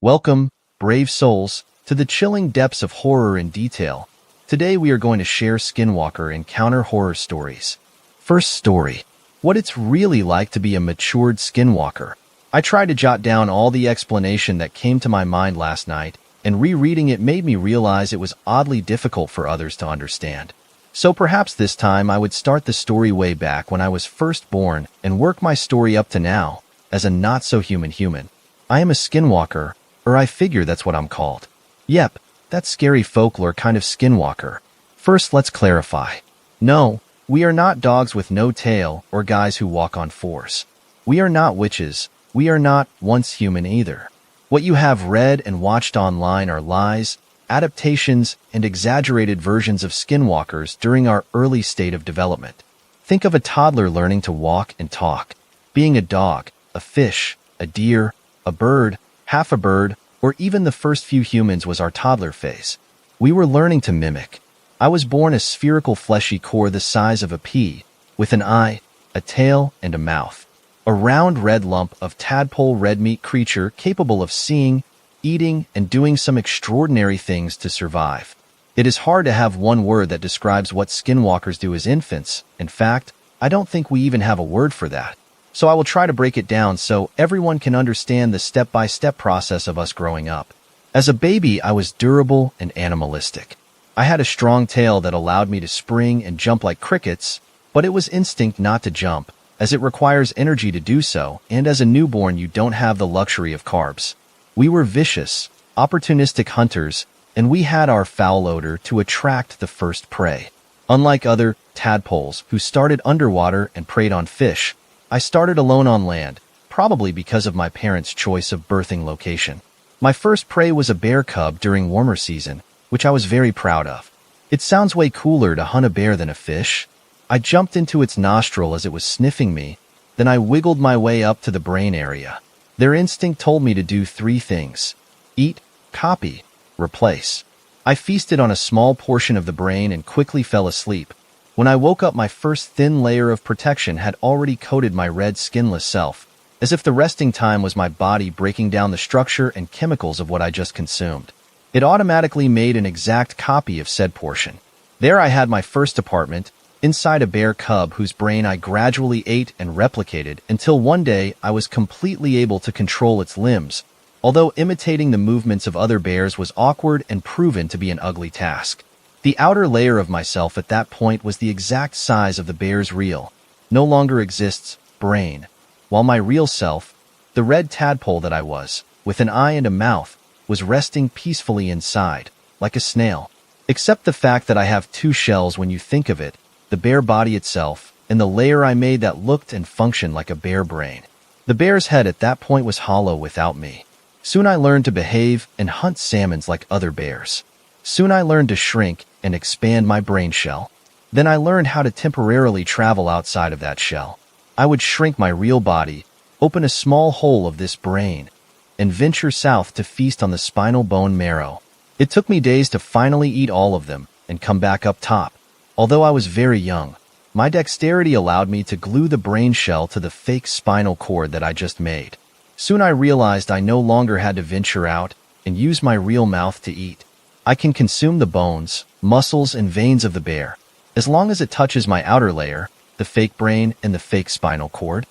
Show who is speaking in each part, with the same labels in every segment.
Speaker 1: Welcome, brave souls, to the chilling depths of horror and detail. Today we are going to share Skinwalker encounter horror stories. First story. What it's really like to be a matured Skinwalker. I tried to jot down all the explanation that came to my mind last night, and rereading it made me realize it was oddly difficult for others to understand. So perhaps this time I would start the story way back when I was first born and work my story up to now, as a not-so-human human. I am a Skinwalker, or I figure that's what I'm called. Yep, that scary folklore kind of Skinwalker. First, let's clarify. No, we are not dogs with no tail or guys who walk on fours. We are not witches. We are not once human either. What you have read and watched online are lies, adaptations, and exaggerated versions of Skinwalkers during our early state of development. Think of a toddler learning to walk and talk. Being a dog, a fish, a deer, a bird, half a bird, or even the first few humans was our toddler phase. We were learning to mimic. I was born a spherical fleshy core the size of a pea, with an eye, a tail, and a mouth. A round red lump of tadpole red meat creature capable of seeing, eating, and doing some extraordinary things to survive. It is hard to have one word that describes what Skinwalkers do as infants. In fact, I don't think we even have a word for that. So I will try to break it down so everyone can understand the step-by-step process of us growing up. As a baby, I was durable and animalistic. I had a strong tail that allowed me to spring and jump like crickets, but it was instinct not to jump, as it requires energy to do so, and as a newborn you don't have the luxury of carbs. We were vicious, opportunistic hunters, and we had our foul odor to attract the first prey. Unlike other tadpoles who started underwater and preyed on fish, I started alone on land, probably because of my parents' choice of birthing location. My first prey was a bear cub during warmer season, which I was very proud of. It sounds way cooler to hunt a bear than a fish. I jumped into its nostril as it was sniffing me, then I wiggled my way up to the brain area. Their instinct told me to do three things: eat, copy, replace. I feasted on a small portion of the brain and quickly fell asleep. When I woke up, my first thin layer of protection had already coated my red skinless self, as if the resting time was my body breaking down the structure and chemicals of what I just consumed. It automatically made an exact copy of said portion. There I had my first apartment, inside a bear cub whose brain I gradually ate and replicated until one day I was completely able to control its limbs, although imitating the movements of other bears was awkward and proven to be an ugly task. The outer layer of myself at that point was the exact size of the bear's real, no longer exists, brain, while my real self, the red tadpole that I was, with an eye and a mouth, was resting peacefully inside, like a snail. Except the fact that I have two shells when you think of it, the bear body itself, and the layer I made that looked and functioned like a bear brain. The bear's head at that point was hollow without me. Soon I learned to behave and hunt salmons like other bears. Soon I learned to shrink and expand my brain shell. Then I learned how to temporarily travel outside of that shell. I would shrink my real body, open a small hole of this brain, and venture south to feast on the spinal bone marrow. It took me days to finally eat all of them and come back up top. Although I was very young, my dexterity allowed me to glue the brain shell to the fake spinal cord that I just made. Soon I realized I no longer had to venture out and use my real mouth to eat. I can consume the bones, muscles, and veins of the bear, as long as it touches my outer layer, the fake brain and the fake spinal cord.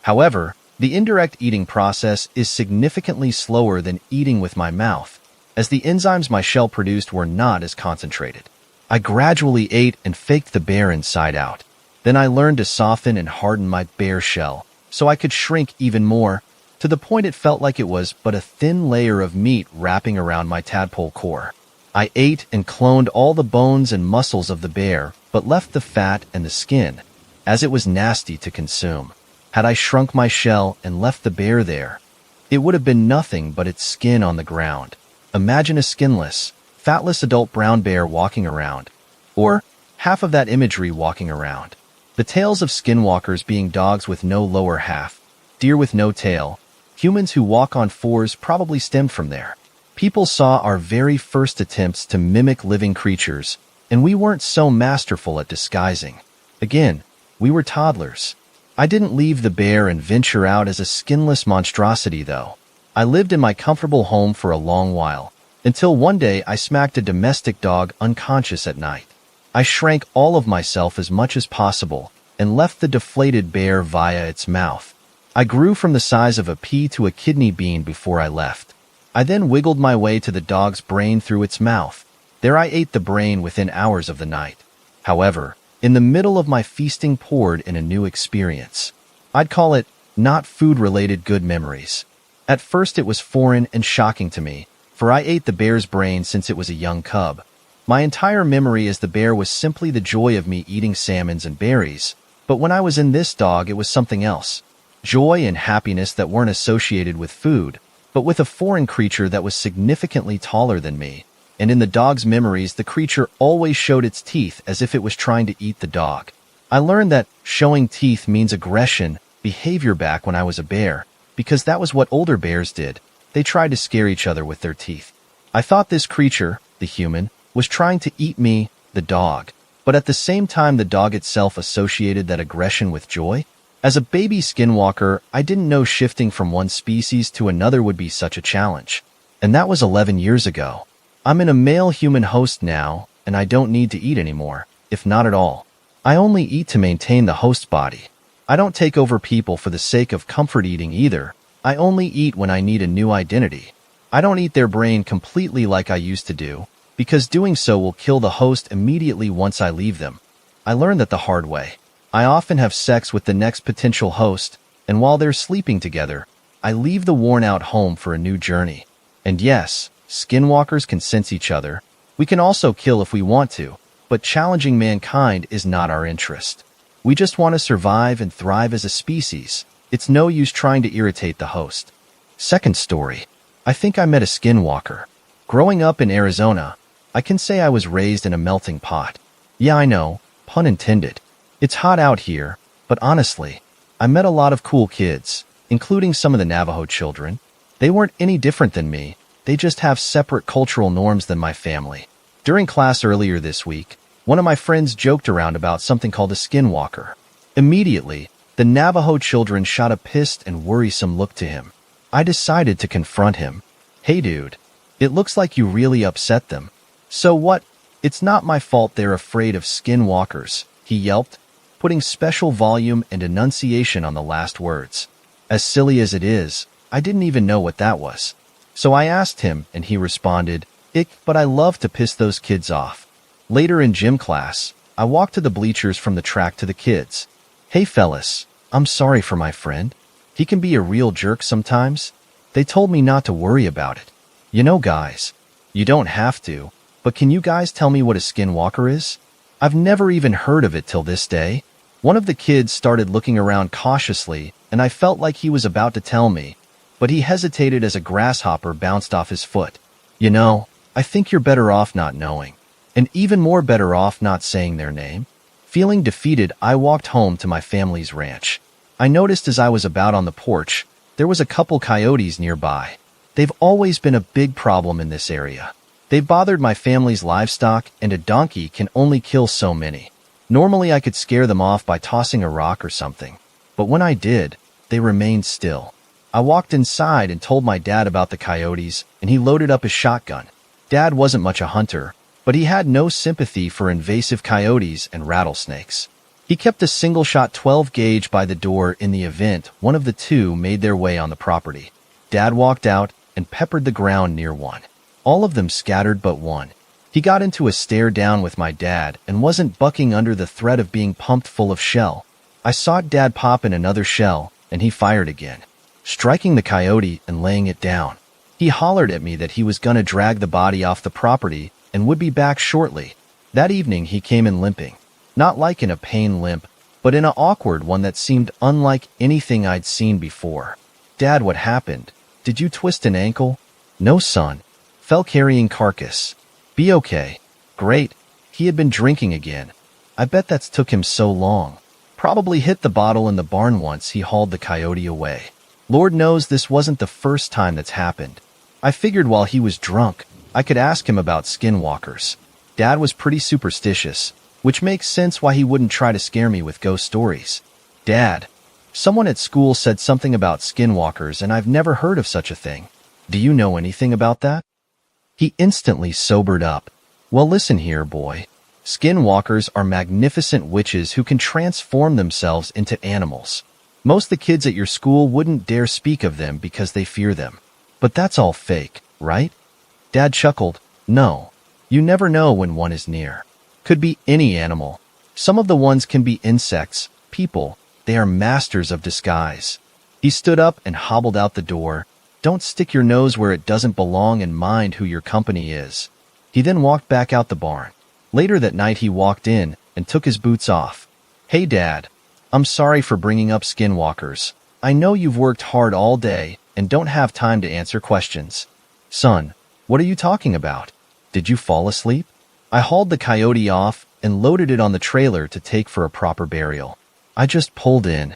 Speaker 1: However, the indirect eating process is significantly slower than eating with my mouth, as the enzymes my shell produced were not as concentrated. I gradually ate and faked the bear inside out. Then I learned to soften and harden my bear shell, so I could shrink even more, to the point it felt like it was but a thin layer of meat wrapping around my tadpole core. I ate and cloned all the bones and muscles of the bear, but left the fat and the skin, as it was nasty to consume. Had I shrunk my shell and left the bear there, it would have been nothing but its skin on the ground. Imagine a skinless, fatless adult brown bear walking around, or half of that imagery walking around. The tales of Skinwalkers being dogs with no lower half, deer with no tail, humans who walk on fours probably stemmed from there. People saw our very first attempts to mimic living creatures, and we weren't so masterful at disguising. Again, we were toddlers. I didn't leave the bear and venture out as a skinless monstrosity, though. I lived in my comfortable home for a long while, until one day I smacked a domestic dog unconscious at night. I shrank all of myself as much as possible and left the deflated bear via its mouth. I grew from the size of a pea to a kidney bean before I left. I then wiggled my way to the dog's brain through its mouth. There I ate the brain within hours of the night. However, in the middle of my feasting poured in a new experience. I'd call it not food-related good memories. At first it was foreign and shocking to me, for I ate the bear's brain since it was a young cub. My entire memory as the bear was simply the joy of me eating salmons and berries, but when I was in this dog it was something else. Joy and happiness that weren't associated with food, but with a foreign creature that was significantly taller than me. And in the dog's memories, the creature always showed its teeth as if it was trying to eat the dog. I learned that showing teeth means aggression, behavior back when I was a bear, because that was what older bears did. They tried to scare each other with their teeth. I thought this creature, the human, was trying to eat me, the dog, but at the same time the dog itself associated that aggression with joy. As a baby skinwalker, I didn't know shifting from one species to another would be such a challenge. And that was 11 years ago. I'm in a male human host now, and I don't need to eat anymore, if not at all. I only eat to maintain the host body. I don't take over people for the sake of comfort eating either. I only eat when I need a new identity. I don't eat their brain completely like I used to do, because doing so will kill the host immediately once I leave them. I learned that the hard way. I often have sex with the next potential host, and while they're sleeping together, I leave the worn-out home for a new journey. And yes, skinwalkers can sense each other. We can also kill if we want to, but challenging mankind is not our interest. We just want to survive and thrive as a species. It's no use trying to irritate the host. Second story. I think I met a skinwalker. Growing up in Arizona, I can say I was raised in a melting pot. Yeah, I know, pun intended. It's hot out here, but honestly, I met a lot of cool kids, including some of the Navajo children. They weren't any different than me. They just have separate cultural norms than my family. During class earlier this week, one of my friends joked around about something called a skinwalker. Immediately, the Navajo children shot a pissed and worrisome look to him. I decided to confront him. Hey dude, it looks like you really upset them. So what? It's not my fault they're afraid of skinwalkers, he yelped, putting special volume and enunciation on the last words. As silly as it is, I didn't even know what that was. So I asked him, and he responded, "Ick, but I love to piss those kids off." Later in gym class, I walked to the bleachers from the track to the kids. "Hey fellas, I'm sorry for my friend. He can be a real jerk sometimes." They told me not to worry about it. You know guys, you don't have to, but can you guys tell me what a skinwalker is? I've never even heard of it till this day. One of the kids started looking around cautiously, and I felt like he was about to tell me, but he hesitated as a grasshopper bounced off his foot. You know, I think you're better off not knowing, and even more better off not saying their name. Feeling defeated, I walked home to my family's ranch. I noticed as I was about on the porch, there was a couple coyotes nearby. They've always been a big problem in this area. They've bothered my family's livestock, and a donkey can only kill so many. Normally I could scare them off by tossing a rock or something, but when I did, they remained still. I walked inside and told my dad about the coyotes, and he loaded up his shotgun. Dad wasn't much a hunter, but he had no sympathy for invasive coyotes and rattlesnakes. He kept a single-shot 12-gauge by the door in the event one of the two made their way on the property. Dad walked out and peppered the ground near one. All of them scattered but one. He got into a stare down with my dad and wasn't bucking under the threat of being pumped full of shell. I saw Dad pop in another shell, and he fired again, striking the coyote and laying it down. He hollered at me that he was gonna drag the body off the property and would be back shortly. That evening he came in limping, not like in a pain limp, but in an awkward one that seemed unlike anything I'd seen before. "Dad, what happened? Did you twist an ankle?" "No, son. Fell carrying carcass." "Be okay." "Great. He had been drinking again. I bet that's took him so long. Probably hit the bottle in the barn once he hauled the coyote away. Lord knows this wasn't the first time that's happened." I figured while he was drunk, I could ask him about skinwalkers. Dad was pretty superstitious, which makes sense why he wouldn't try to scare me with ghost stories. "Dad, Someone at school said something about skinwalkers and I've never heard of such a thing. Do you know anything about that? He instantly sobered up. Well, listen here, boy. Skinwalkers are magnificent witches who can transform themselves into animals. Most of the kids at your school wouldn't dare speak of them because they fear them. But that's all fake, right? Dad chuckled. No. You never know when one is near. Could be any animal. Some of the ones can be insects, people. They are masters of disguise. He stood up and hobbled out the door. Don't stick your nose where it doesn't belong and mind who your company is. He then walked back out the barn. Later that night he walked in and took his boots off. Hey Dad, I'm sorry for bringing up skinwalkers. I know you've worked hard all day and don't have time to answer questions. Son, what are you talking about? Did you fall asleep? I hauled the coyote off and loaded it on the trailer to take for a proper burial. I just pulled in.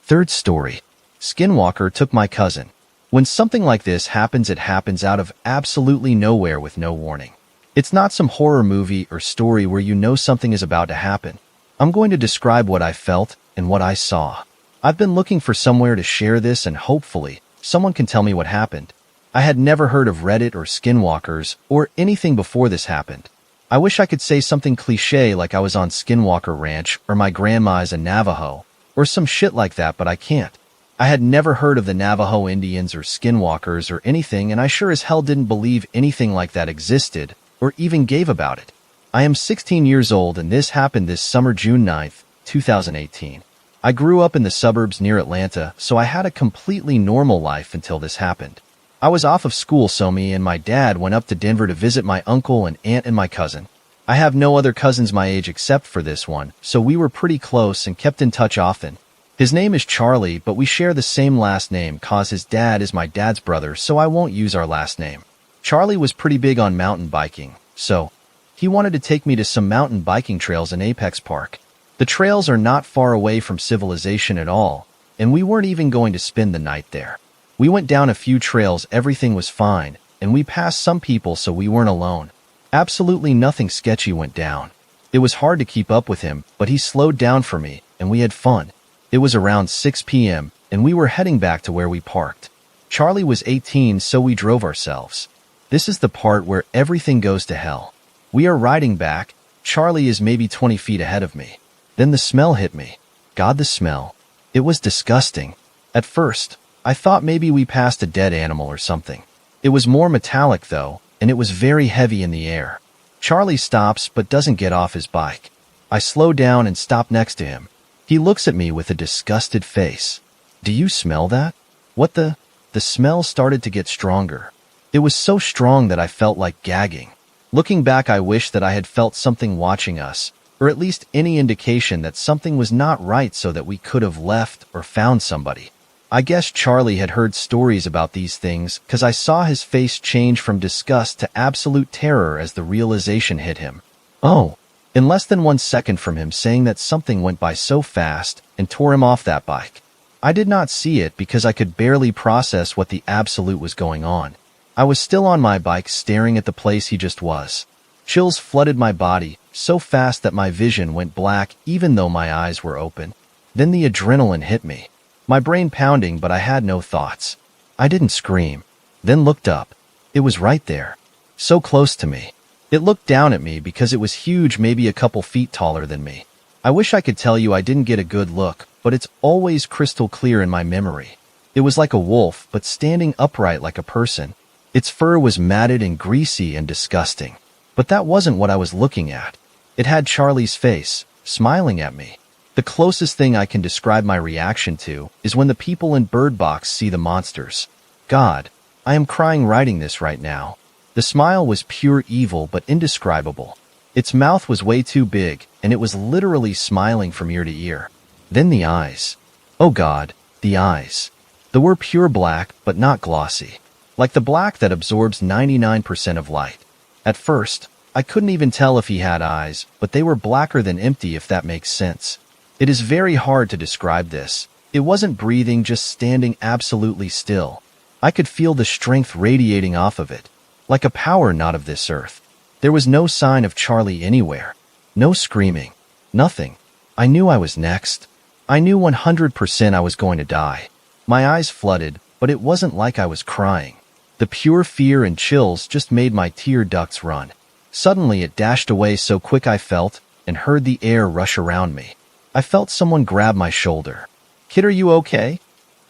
Speaker 1: Third story. Skinwalker took my cousin. When something like this happens, it happens out of absolutely nowhere with no warning. It's not some horror movie or story where you know something is about to happen. I'm going to describe what I felt and what I saw. I've been looking for somewhere to share this and hopefully someone can tell me what happened. I had never heard of Reddit or skinwalkers or anything before this happened. I wish I could say something cliche like I was on Skinwalker Ranch or my grandma is a Navajo or some shit like that, but I can't. I had never heard of the Navajo Indians or skinwalkers or anything, and I sure as hell didn't believe anything like that existed or even gave about it. I am 16 years old and this happened this summer, June 9th, 2018. I grew up in the suburbs near Atlanta, so I had a completely normal life until this happened. I was off of school, so me and my dad went up to Denver to visit my uncle and aunt and my cousin. I have no other cousins my age except for this one, so we were pretty close and kept in touch often. His name is Charlie, but we share the same last name cause his dad is my dad's brother, so I won't use our last name. Charlie was pretty big on mountain biking, so he wanted to take me to some mountain biking trails in Apex Park. The trails are not far away from civilization at all, and we weren't even going to spend the night there. We went down a few trails, everything was fine, and we passed some people, so we weren't alone. Absolutely nothing sketchy went down. It was hard to keep up with him, but he slowed down for me, and we had fun. It was around 6 p.m., and we were heading back to where we parked. Charlie was 18, so we drove ourselves. This is the part where everything goes to hell. We are riding back. Charlie is maybe 20 feet ahead of me. Then the smell hit me. God, the smell. It was disgusting. At first, I thought maybe we passed a dead animal or something. It was more metallic, though, and it was very heavy in the air. Charlie stops but doesn't get off his bike. I slow down and stop next to him. He looks at me with a disgusted face. Do you smell that? What the? The smell started to get stronger. It was so strong that I felt like gagging. Looking back, I wish that I had felt something watching us, or at least any indication that something was not right so that we could have left or found somebody. I guess Charlie had heard stories about these things because I saw his face change from disgust to absolute terror as the realization hit him. Oh. In less than 1 second from him saying that, something went by so fast and tore him off that bike. I did not see it because I could barely process what the absolute was going on. I was still on my bike staring at the place he just was. Chills flooded my body so fast that my vision went black even though my eyes were open. Then the adrenaline hit me. My brain pounding, but I had no thoughts. I didn't scream. Then looked up. It was right there. So close to me. It looked down at me because it was huge, maybe a couple feet taller than me. I wish I could tell you I didn't get a good look, but it's always crystal clear in my memory. It was like a wolf, but standing upright like a person. Its fur was matted and greasy and disgusting. But that wasn't what I was looking at. It had Charlie's face, smiling at me. The closest thing I can describe my reaction to is when the people in Bird Box see the monsters. God, I am crying writing this right now. The smile was pure evil but indescribable. Its mouth was way too big, and it was literally smiling from ear to ear. Then the eyes. Oh God, the eyes. They were pure black, but not glossy. Like the black that absorbs 99% of light. At first, I couldn't even tell if he had eyes, but they were blacker than empty, if that makes sense. It is very hard to describe this. It wasn't breathing, just standing absolutely still. I could feel the strength radiating off of it. Like a power not of this earth. There was no sign of Charlie anywhere. No screaming. Nothing. I knew I was next. I knew 100% I was going to die. My eyes flooded, but it wasn't like I was crying. The pure fear and chills just made my tear ducts run. Suddenly it dashed away so quick I felt and heard the air rush around me. I felt someone grab my shoulder. "Kid, are you okay?"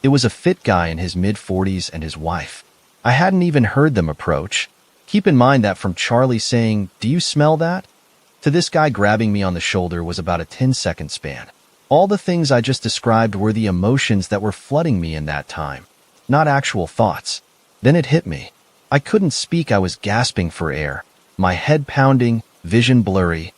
Speaker 1: It was a fit guy in his mid-40s and his wife. I hadn't even heard them approach. Keep in mind that from Charlie saying, "Do you smell that?" to this guy grabbing me on the shoulder was about a 10-second span. All the things I just described were the emotions that were flooding me in that time, not actual thoughts. Then it hit me. I couldn't speak. I was gasping for air, my head pounding, vision blurry.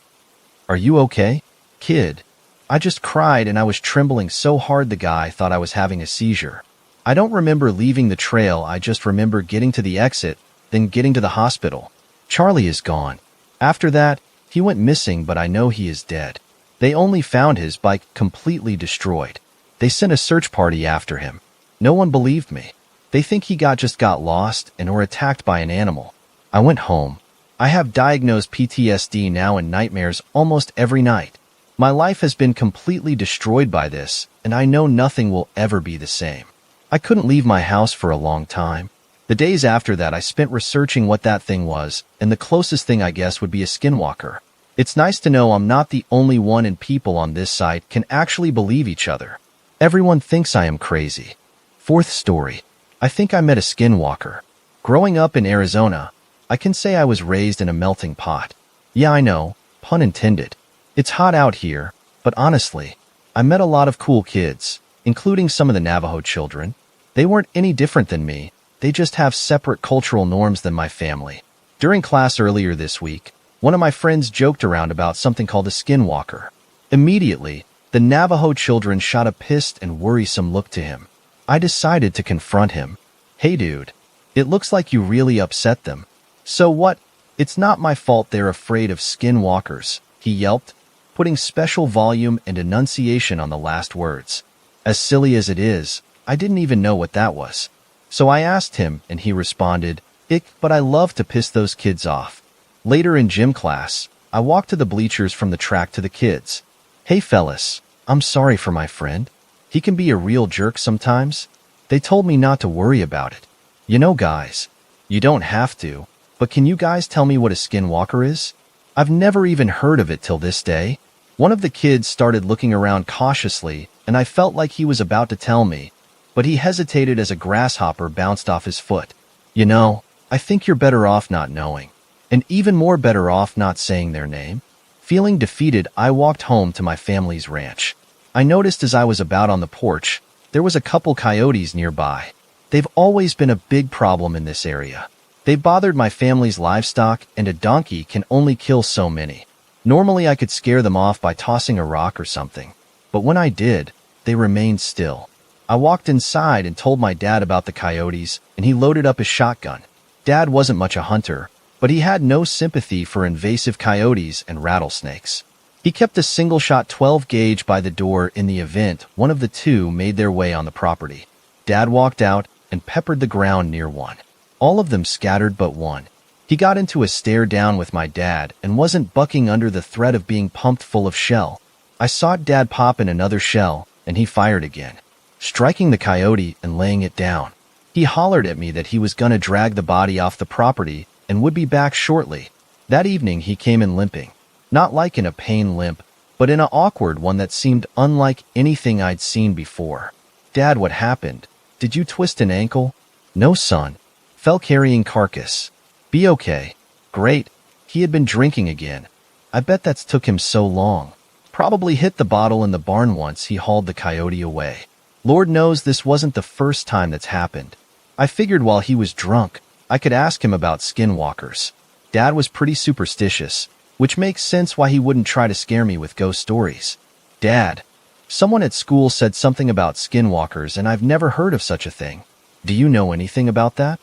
Speaker 1: "Are you okay, kid?" I just cried, and I was trembling so hard the guy thought I was having a seizure. I don't remember leaving the trail. I just remember getting to the exit, then getting to the hospital. Charlie is gone. After that, he went missing, but I know he is dead. They only found his bike completely destroyed. They sent a search party after him. No one believed me. They think he just got lost and or attacked by an animal. I went home. I have diagnosed PTSD now and nightmares almost every night. My life has been completely destroyed by this, and I know nothing will ever be the same. I couldn't leave my house for a long time. The days after that I spent researching what that thing was, and the closest thing I guess would be a skinwalker. It's nice to know I'm not the only one, and people on this site can actually believe each other. Everyone thinks I am crazy. Fourth story. I think I met a skinwalker. Growing up in Arizona, I can say I was raised in a melting pot. Yeah, I know, pun intended. It's hot out here, but honestly, I met a lot of cool kids, including some of the Navajo children. They weren't any different than me. They just have separate cultural norms than my family. During class earlier this week, one of my friends joked around about something called a skinwalker. Immediately, the Navajo children shot a pissed and worrisome look to him. I decided to confront him. "Hey dude, it looks like you really upset them." "So what? It's not my fault they're afraid of skinwalkers," he yelped, putting special volume and enunciation on the last words. As silly as it is, I didn't even know what that was. So I asked him, and he responded, "Ick, but I love to piss those kids off." Later in gym class, I walked to the bleachers from the track to the kids. "Hey fellas, I'm sorry for my friend. He can be a real jerk sometimes." They told me not to worry about it. You know, guys, you don't have to, but can you guys tell me what a skinwalker is? I've never even heard of it till this day. One of the kids started looking around cautiously, and I felt like he was about to tell me, but he hesitated as a grasshopper bounced off his foot. "You know, I think you're better off not knowing. And even more better off not saying their name." Feeling defeated, I walked home to my family's ranch. I noticed as I was about on the porch, there was a couple coyotes nearby. They've always been a big problem in this area. They bothered my family's livestock, and a donkey can only kill so many. Normally I could scare them off by tossing a rock or something, but when I did, they remained still. I walked inside and told my dad about the coyotes, and he loaded up his shotgun. Dad wasn't much a hunter, but he had no sympathy for invasive coyotes and rattlesnakes. He kept a single-shot 12-gauge by the door in the event one of the two made their way on the property. Dad walked out and peppered the ground near one. All of them scattered but one. He got into a stare-down with my dad and wasn't bucking under the threat of being pumped full of shell. I saw Dad pop in another shell, and he fired again, striking the coyote and laying it down. He hollered at me that he was gonna drag the body off the property and would be back shortly. That evening he came in limping. Not like in a pain limp, but in an awkward one that seemed unlike anything I'd seen before. "Dad, what happened? Did you twist an ankle?" "No, son. Fell carrying carcass." "Be okay." "Great. He had been drinking again. I bet that's took him so long. Probably hit the bottle in the barn once he hauled the coyote away." Lord knows this wasn't the first time that's happened. I figured while he was drunk, I could ask him about skinwalkers. Dad was pretty superstitious, which makes sense why he wouldn't try to scare me with ghost stories. "Dad, someone at school said something about skinwalkers and I've never heard of such a thing. Do you know anything about that?"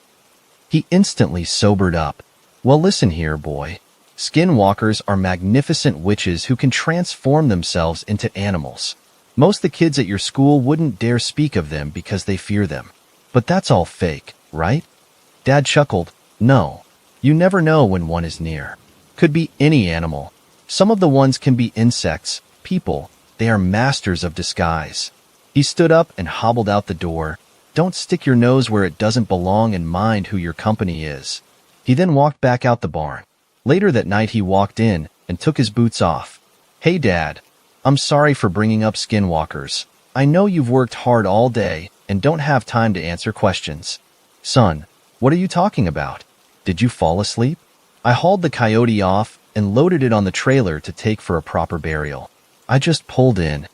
Speaker 1: He instantly sobered up. "Well, listen here, boy. Skinwalkers are magnificent witches who can transform themselves into animals. Most of the kids at your school wouldn't dare speak of them because they fear them. But that's all fake, right?" Dad chuckled. "No. You never know when one is near. Could be any animal. Some of the ones can be insects, people, They are masters of disguise. He stood up and hobbled out the door. Don't stick your nose where it doesn't belong and mind who your company is. He then walked back out the barn. Later that night he walked in and took his boots off. Hey Dad, I'm sorry for bringing up skinwalkers. I know you've worked hard all day and don't have time to answer questions. Son, what are you talking about? Did you fall asleep? I hauled the coyote off and loaded it on the trailer to take for a proper burial. I just pulled in.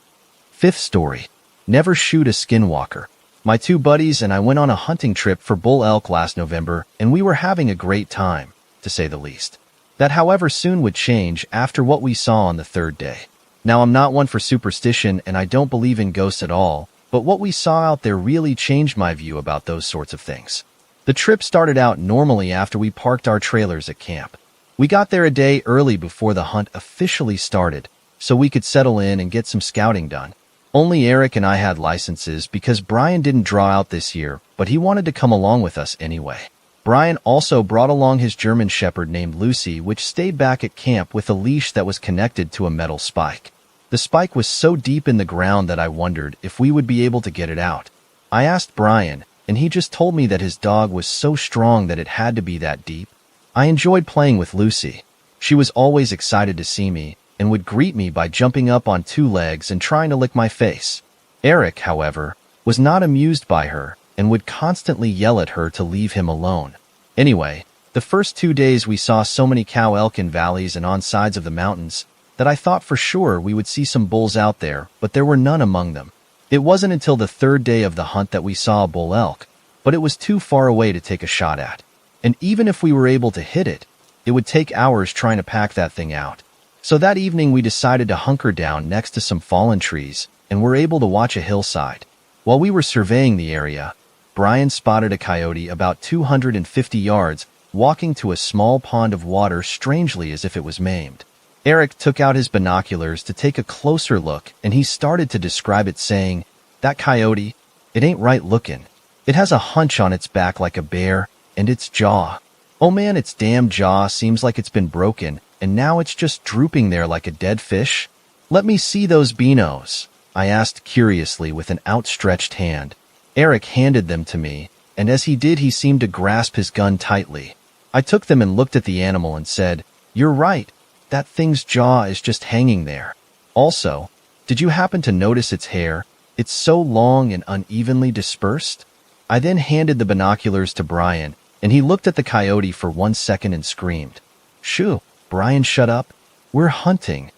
Speaker 1: Fifth story. Never shoot a skinwalker. My two buddies and I went on a hunting trip for bull elk last November, and we were having a great time, to say the least. That, however, soon would change after what we saw on the third day. Now, I'm not one for superstition and I don't believe in ghosts at all, but what we saw out there really changed my view about those sorts of things. The trip started out normally after we parked our trailers at camp. We got there a day early before the hunt officially started, so we could settle in and get some scouting done. Only Eric and I had licenses because Brian didn't draw out this year, but he wanted to come along with us anyway. Brian also brought along his German Shepherd named Lucy, which stayed back at camp with a leash that was connected to a metal spike. The spike was so deep in the ground that I wondered if we would be able to get it out. I asked Brian, and he just told me that his dog was so strong that it had to be that deep. I enjoyed playing with Lucy. She was always excited to see me, and would greet me by jumping up on two legs and trying to lick my face. Eric, however, was not amused by her and would constantly yell at her to leave him alone. Anyway, the first 2 days we saw so many cow elk in valleys and on sides of the mountains that I thought for sure we would see some bulls out there, but there were none among them. It wasn't until the third day of the hunt that we saw a bull elk, but it was too far away to take a shot at. And even if we were able to hit it, it would take hours trying to pack that thing out. So that evening we decided to hunker down next to some fallen trees and were able to watch a hillside. While we were surveying the area, Brian spotted a coyote about 250 yards walking to a small pond of water strangely as if it was maimed. Eric took out his binoculars to take a closer look and he started to describe it saying, "That coyote, it ain't right looking. It has a hunch on its back like a bear, and its jaw. Oh man, its damn jaw seems like it's been broken, and now it's just drooping there like a dead fish. Let me see those binos," I asked curiously with an outstretched hand. Eric handed them to me, and as he did he seemed to grasp his gun tightly. I took them and looked at the animal and said, "You're right, that thing's jaw is just hanging there. Also, did you happen to notice its hair? It's so long and unevenly dispersed." I then handed the binoculars to Brian, and he looked at the coyote for 1 second and screamed. "Shoo, Brian, shut up. We're hunting."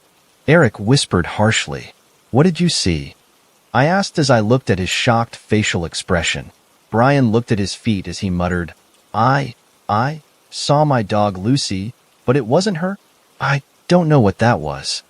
Speaker 1: Eric whispered harshly. "What did you see?" I asked as I looked at his shocked facial expression. Brian looked at his feet as he muttered, I saw my dog Lucy, but it wasn't her. I don't know what that was.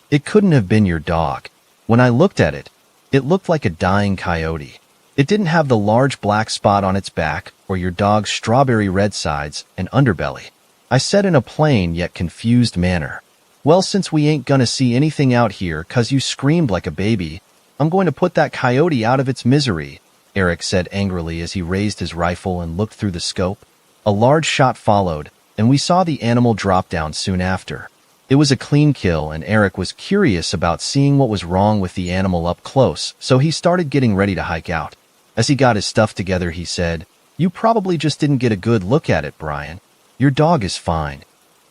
Speaker 1: It couldn't have been your dog. When I looked at it, it looked like a dying coyote. It didn't have the large black spot on its back or your dog's strawberry red sides and underbelly," I said in a plain yet confused manner. "Well, since we ain't gonna see anything out here 'cause you screamed like a baby, I'm going to put that coyote out of its misery," Eric said angrily as he raised his rifle and looked through the scope. A large shot followed, and we saw the animal drop down soon after. It was a clean kill, and Eric was curious about seeing what was wrong with the animal up close, so he started getting ready to hike out. As he got his stuff together, he said, "You probably just didn't get a good look at it, Brian. Your dog is fine."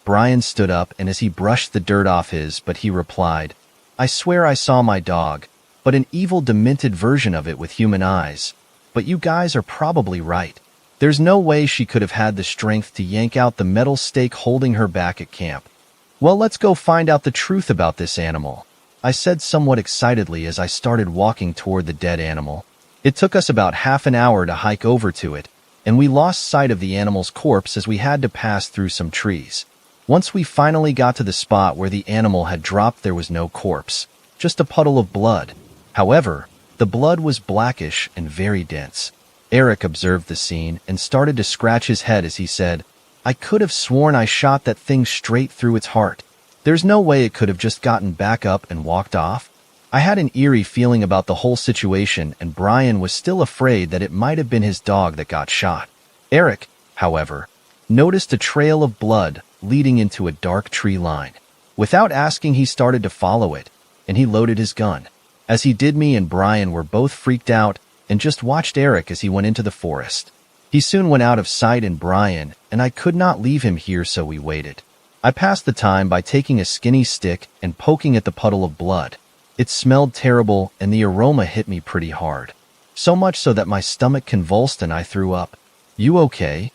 Speaker 1: Brian stood up, and as he brushed the dirt off but he replied, "I swear I saw my dog, but an evil, demented version of it with human eyes. But you guys are probably right. There's no way she could have had the strength to yank out the metal stake holding her back at camp. Well, let's go find out the truth about this animal," I said somewhat excitedly as I started walking toward the dead animal. It took us about half an hour to hike over to it, and we lost sight of the animal's corpse as we had to pass through some trees. Once we finally got to the spot where the animal had dropped, there was no corpse, just a puddle of blood. However, the blood was blackish and very dense. Eric observed the scene and started to scratch his head as he said, "I could have sworn I shot that thing straight through its heart. There's no way it could have just gotten back up and walked off." I had an eerie feeling about the whole situation, and Brian was still afraid that it might have been his dog that got shot. Eric, however, noticed a trail of blood leading into a dark tree line. Without asking, he started to follow it, and he loaded his gun. As he did, me and Brian were both freaked out and just watched Eric as he went into the forest. He soon went out of sight, and Brian and I could not leave him here, so we waited. I passed the time by taking a skinny stick and poking at the puddle of blood. It smelled terrible, and the aroma hit me pretty hard. So much so that my stomach convulsed and I threw up. "You okay?"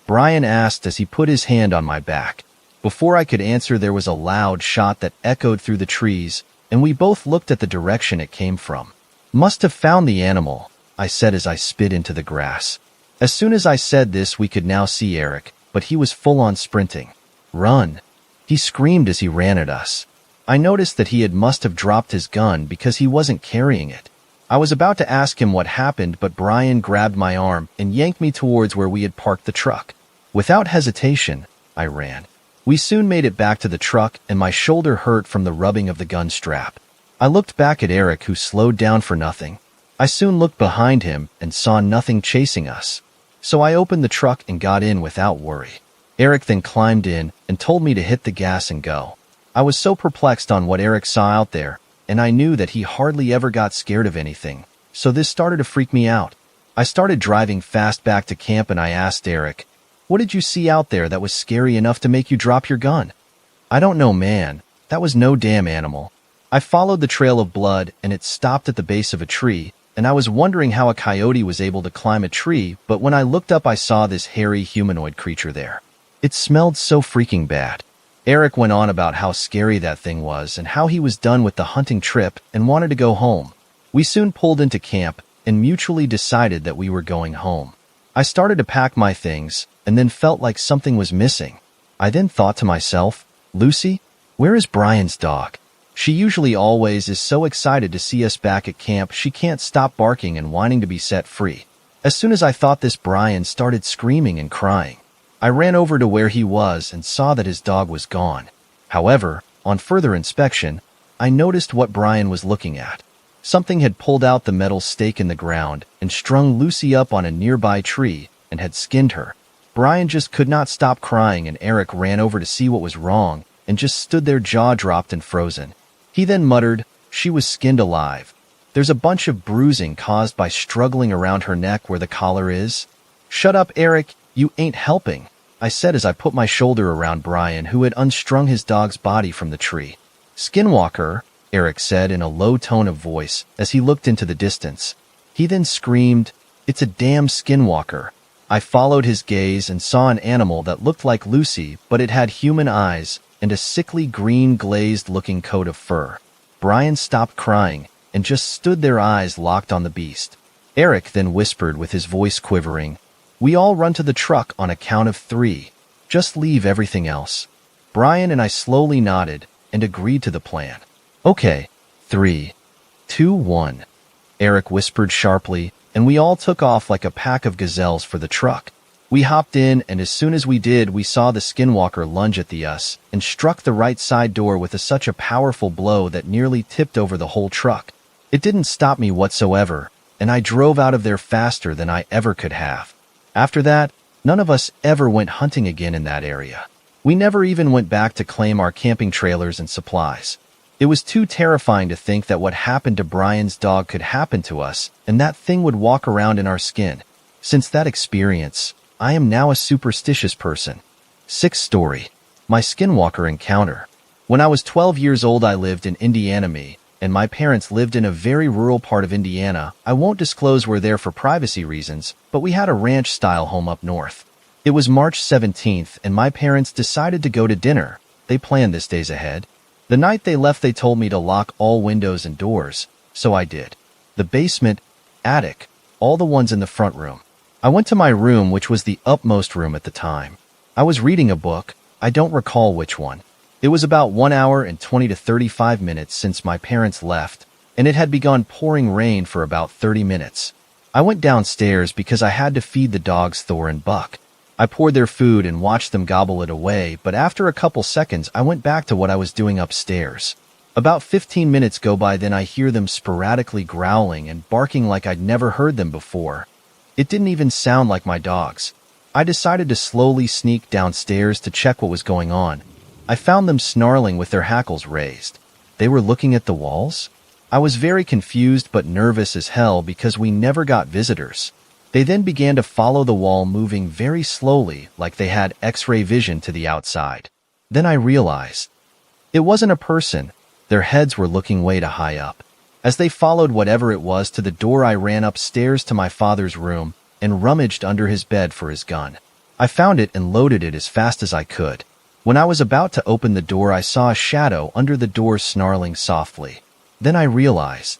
Speaker 1: Brian asked as he put his hand on my back. Before I could answer, there was a loud shot that echoed through the trees, and we both looked at the direction it came from. "Must have found the animal," I said as I spit into the grass. As soon as I said this, we could now see Eric, but he was full on sprinting. "Run!" he screamed as he ran at us. I noticed that he must have dropped his gun because he wasn't carrying it. I was about to ask him what happened, but Brian grabbed my arm and yanked me towards where we had parked the truck. Without hesitation, I ran. We soon made it back to the truck, and my shoulder hurt from the rubbing of the gun strap. I looked back at Eric, who slowed down for nothing. I soon looked behind him and saw nothing chasing us. So I opened the truck and got in without worry. Eric then climbed in and told me to hit the gas and go. I was so perplexed on what Eric saw out there, and I knew that he hardly ever got scared of anything, so this started to freak me out. I started driving fast back to camp, and I asked Eric, "What did you see out there that was scary enough to make you drop your gun?" "I don't know, man. That was no damn animal." I followed the trail of blood, and it stopped at the base of a tree, and I was wondering how a coyote was able to climb a tree, but when I looked up, I saw this hairy humanoid creature there. It smelled so freaking bad. Eric went on about how scary that thing was and how he was done with the hunting trip and wanted to go home. We soon pulled into camp and mutually decided that we were going home. I started to pack my things and then felt like something was missing. I then thought to myself, "Lucy, where is Brian's dog? She usually always is so excited to see us back at camp, she can't stop barking and whining to be set free." As soon as I thought this, Brian started screaming and crying. I ran over to where he was and saw that his dog was gone. However, on further inspection, I noticed what Brian was looking at. Something had pulled out the metal stake in the ground and strung Lucy up on a nearby tree and had skinned her. Brian just could not stop crying, and Eric ran over to see what was wrong and just stood there, jaw dropped and frozen. He then muttered, "She was skinned alive. There's a bunch of bruising caused by struggling around her neck where the collar is." "Shut up, Eric. You ain't helping," I said as I put my shoulder around Brian, who had unstrung his dog's body from the tree. "Skinwalker," Eric said in a low tone of voice as he looked into the distance. He then screamed, "It's a damn skinwalker." I followed his gaze and saw an animal that looked like Lucy, but it had human eyes and a sickly green glazed-looking coat of fur. Brian stopped crying and just stood there, eyes locked on the beast. Eric then whispered with his voice quivering, "We all run to the truck on a count of 3. Just leave everything else." Brian and I slowly nodded and agreed to the plan. "Okay, 3, 2, 1, Eric whispered sharply, and we all took off like a pack of gazelles for the truck. We hopped in, and as soon as we did, we saw the skinwalker lunge at us and struck the right side door with such a powerful blow that nearly tipped over the whole truck. It didn't stop me whatsoever, and I drove out of there faster than I ever could have. After that, none of us ever went hunting again in that area. We never even went back to claim our camping trailers and supplies. It was too terrifying to think that what happened to Brian's dog could happen to us, and that thing would walk around in our skin. Since that experience, I am now a superstitious person. 6th story. My skinwalker encounter. When I was 12 years old, I lived in Indiana, and my parents lived in a very rural part of Indiana. I won't disclose where there for privacy reasons, but we had a ranch-style home up north. It was March 17th, and my parents decided to go to dinner. They planned this days ahead. The night they left, they told me to lock all windows and doors, so I did. The basement, attic, all the ones in the front room. I went to my room, which was the upmost room at the time. I was reading a book. I don't recall which one. It was about 1 hour and 20 to 35 minutes since my parents left, and it had begun pouring rain for about 30 minutes. I went downstairs because I had to feed the dogs Thor and Buck. I poured their food and watched them gobble it away, but after a couple seconds, I went back to what I was doing upstairs. About 15 minutes go by, then I hear them sporadically growling and barking like I'd never heard them before. It didn't even sound like my dogs. I decided to slowly sneak downstairs to check what was going on. I found them snarling with their hackles raised. They were looking at the walls? I was very confused but nervous as hell because we never got visitors. They then began to follow the wall, moving very slowly like they had X-ray vision to the outside. Then I realized it wasn't a person. Their heads were looking way too high up. As they followed whatever it was to the door, I ran upstairs to my father's room and rummaged under his bed for his gun. I found it and loaded it as fast as I could. When I was about to open the door, I saw a shadow under the door snarling softly. Then I realized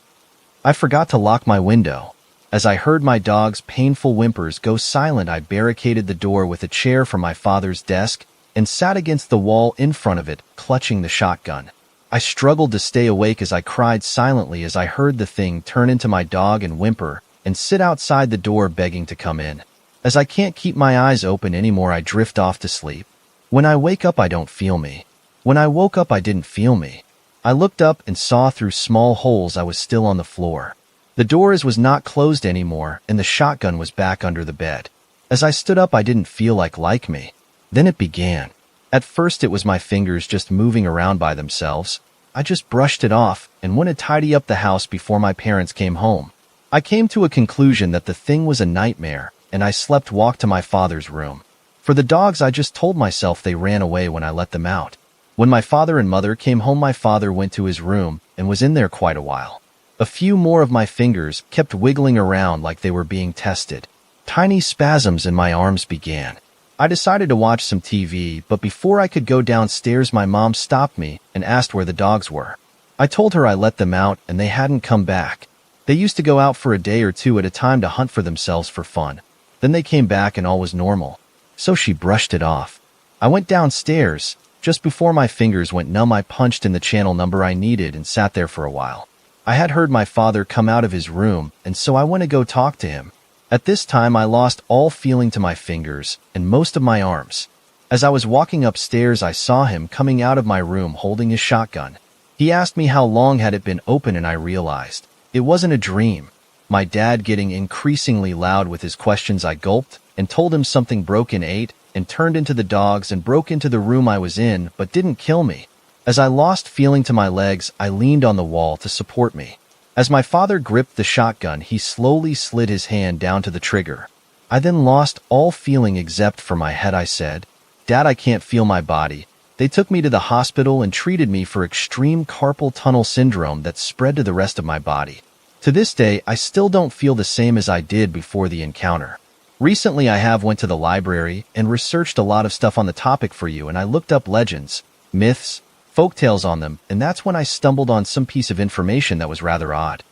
Speaker 1: I forgot to lock my window. As I heard my dog's painful whimpers go silent, I barricaded the door with a chair from my father's desk and sat against the wall in front of it, clutching the shotgun. I struggled to stay awake as I cried silently as I heard the thing turn into my dog and whimper and sit outside the door begging to come in. As I can't keep my eyes open anymore, I drift off to sleep. When I wake up, I don't feel me. When I woke up, I didn't feel me. I looked up and saw through small holes I was still on the floor. The doors was not closed anymore, and the shotgun was back under the bed. As I stood up, I didn't feel like me. Then it began. At first, it was my fingers just moving around by themselves. I just brushed it off and went to tidy up the house before my parents came home. I came to a conclusion that the thing was a nightmare, and I walked to my father's room. For the dogs, I just told myself they ran away when I let them out. When my father and mother came home, my father went to his room and was in there quite a while. A few more of my fingers kept wiggling around like they were being tested. Tiny spasms in my arms began. I decided to watch some TV, but before I could go downstairs, my mom stopped me and asked where the dogs were. I told her I let them out and they hadn't come back. They used to go out for a day or two at a time to hunt for themselves for fun. Then they came back and all was normal. So she brushed it off. I went downstairs. Just before my fingers went numb, I punched in the channel number I needed and sat there for a while. I had heard my father come out of his room, and so I went to go talk to him. At this time, I lost all feeling to my fingers and most of my arms. As I was walking upstairs, I saw him coming out of my room holding his shotgun. He asked me how long had it been open, and I realized it wasn't a dream. My dad getting increasingly loud with his questions. I gulped and told him something broke in, ate, and turned into the dogs and broke into the room I was in, but didn't kill me. As I lost feeling to my legs, I leaned on the wall to support me. As my father gripped the shotgun, he slowly slid his hand down to the trigger. I then lost all feeling except for my head. I said, "Dad, I can't feel my body." They took me to the hospital and treated me for extreme carpal tunnel syndrome that spread to the rest of my body. To this day, I still don't feel the same as I did before the encounter. Recently, I went to the library and researched a lot of stuff on the topic for you, and I looked up legends, myths, folktales on them, and that's when I stumbled on some piece of information that was rather odd.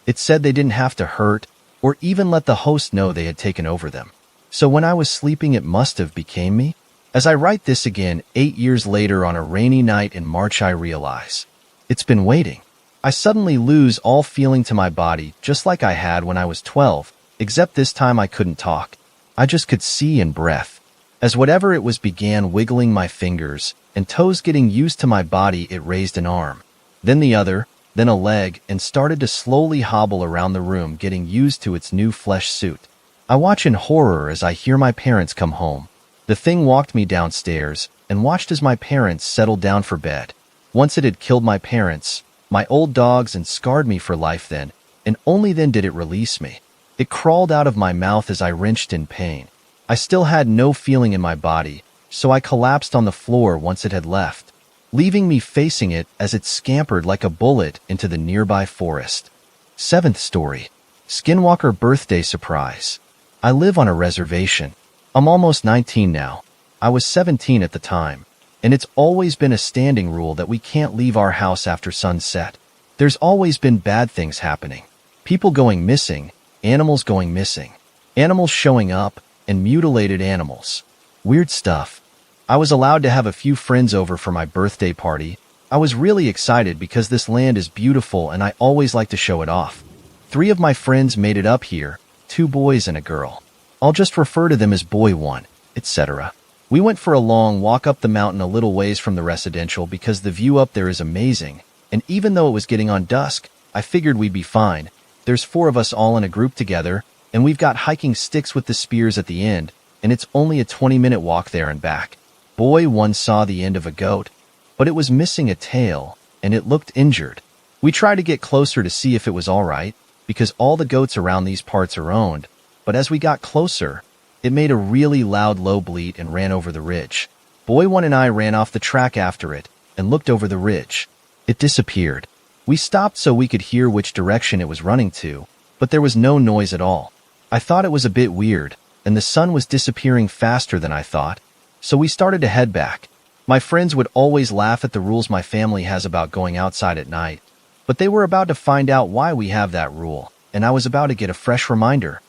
Speaker 1: It said they didn't have to hurt or even let the host know they had taken over them. So when I was sleeping, it must have became me. As I write this again, 8 years later on a rainy night in March, I realize it's been waiting. I suddenly lose all feeling to my body, just like I had when I was 12, except this time I couldn't talk. I just could see and breath. As whatever it was began wiggling my fingers and toes, getting used to my body, it raised an arm, then the other, then a leg, and started to slowly hobble around the room, getting used to its new flesh suit. I watch in horror as I hear my parents come home. The thing walked me downstairs and watched as my parents settled down for bed. Once it had killed my parents, my old dogs, and scarred me for life. Then, and only then, did it release me. It crawled out of my mouth as I wrenched in pain. I still had no feeling in my body, so I collapsed on the floor once it had left, leaving me facing it as it scampered like a bullet into the nearby forest. 7th story. Skinwalker birthday surprise. I live on a reservation. I'm almost 19 now. I was 17 at the time, and it's always been a standing rule that we can't leave our house after sunset. There's always been bad things happening. People going missing, animals going missing, animals showing up, and mutilated animals. Weird stuff. I was allowed to have a few friends over for my birthday party. I was really excited because this land is beautiful and I always like to show it off. 3 of my friends made it up here, 2 boys and a girl. I'll just refer to them as boy 1, etc. We went for a long walk up the mountain a little ways from the residential because the view up there is amazing, and even though it was getting on dusk, I figured we'd be fine. There's 4 of us all in a group together, and we've got hiking sticks with the spears at the end, and it's only a 20-minute walk there and back. Boy 1 saw the end of a goat, but it was missing a tail, and it looked injured. We tried to get closer to see if it was all right, because all the goats around these parts are owned, but as we got closer, it made a really loud low bleat and ran over the ridge. Boy 1 and I ran off the track after it and looked over the ridge. It disappeared. We stopped so we could hear which direction it was running to, but there was no noise at all. I thought it was a bit weird, and the sun was disappearing faster than I thought, so we started to head back. My friends would always laugh at the rules my family has about going outside at night, but they were about to find out why we have that rule, and I was about to get a fresh reminder.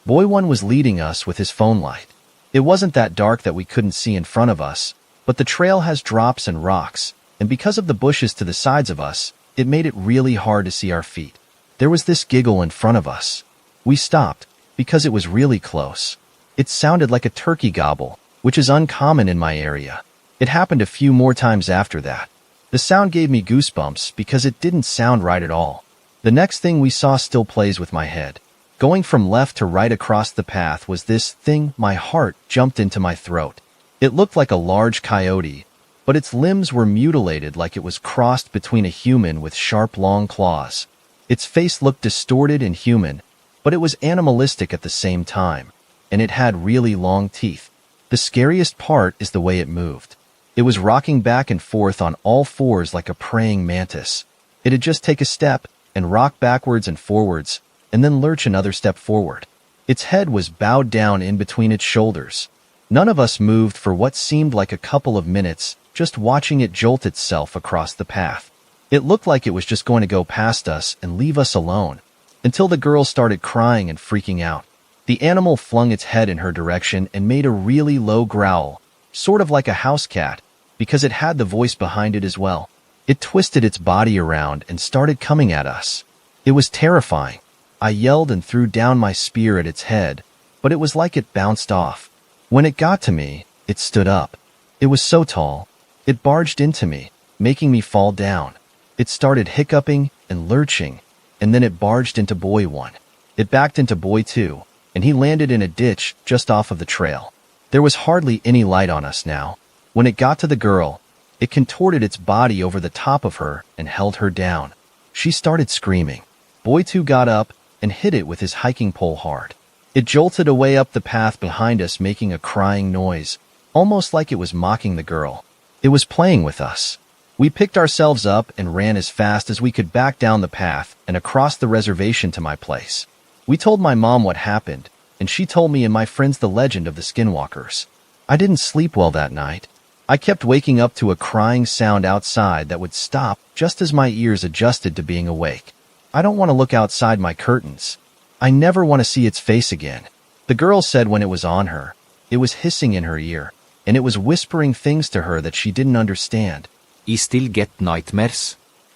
Speaker 1: Boy 1 was leading us with his phone light. It wasn't that dark that we couldn't see in front of us, but the trail has drops and rocks, and because of the bushes to the sides of us, it made it really hard to see our feet. There was this giggle in front of us. We stopped, because it was really close. It sounded like a turkey gobble, which is uncommon in my area. It happened a few more times after that. The sound gave me goosebumps because it didn't sound right at all. The next thing we saw still plays with my head. Going from left to right across the path was this thing. My heart jumped into my throat. It looked like a large coyote, but its limbs were mutilated like it was crossed between a human with sharp long claws. Its face looked distorted and human, but it was animalistic at the same time, and it had really long teeth. The scariest part is the way it moved. It was rocking back and forth on all fours like a praying mantis. It'd just take a step and rock backwards and forwards, and then lurch another step forward. Its head was bowed down in between its shoulders. None of us moved for what seemed like a couple of minutes, just watching it jolt itself across the path. It looked like it was just going to go past us and leave us alone, until the girl started crying and freaking out. The animal flung its head in her direction and made a really low growl, sort of like a house cat, because it had the voice behind it as well. It twisted its body around and started coming at us. It was terrifying. I yelled and threw down my spear at its head, but it was like it bounced off. When it got to me, it stood up. It was so tall. It barged into me, making me fall down. It started hiccuping and lurching, and then it barged into Boy 1. It backed into Boy 2, and he landed in a ditch just off of the trail. There was hardly any light on us now. When it got to the girl, it contorted its body over the top of her and held her down. She started screaming. Boy 2 got up and hit it with his hiking pole hard. It jolted away up the path behind us, making a crying noise, almost like it was mocking the girl. It was playing with us. We picked ourselves up and ran as fast as we could back down the path and across the reservation to my place. We told my mom what happened, and she told me and my friends the legend of the Skinwalkers. I didn't sleep well that night. I kept waking up to a crying sound outside that would stop just as my ears adjusted to being awake. I don't want to look outside my curtains. I never want to see its face again. The girl said when it was on her, it was hissing in her ear, and it was whispering things to her that she didn't understand.
Speaker 2: I still get nightmares.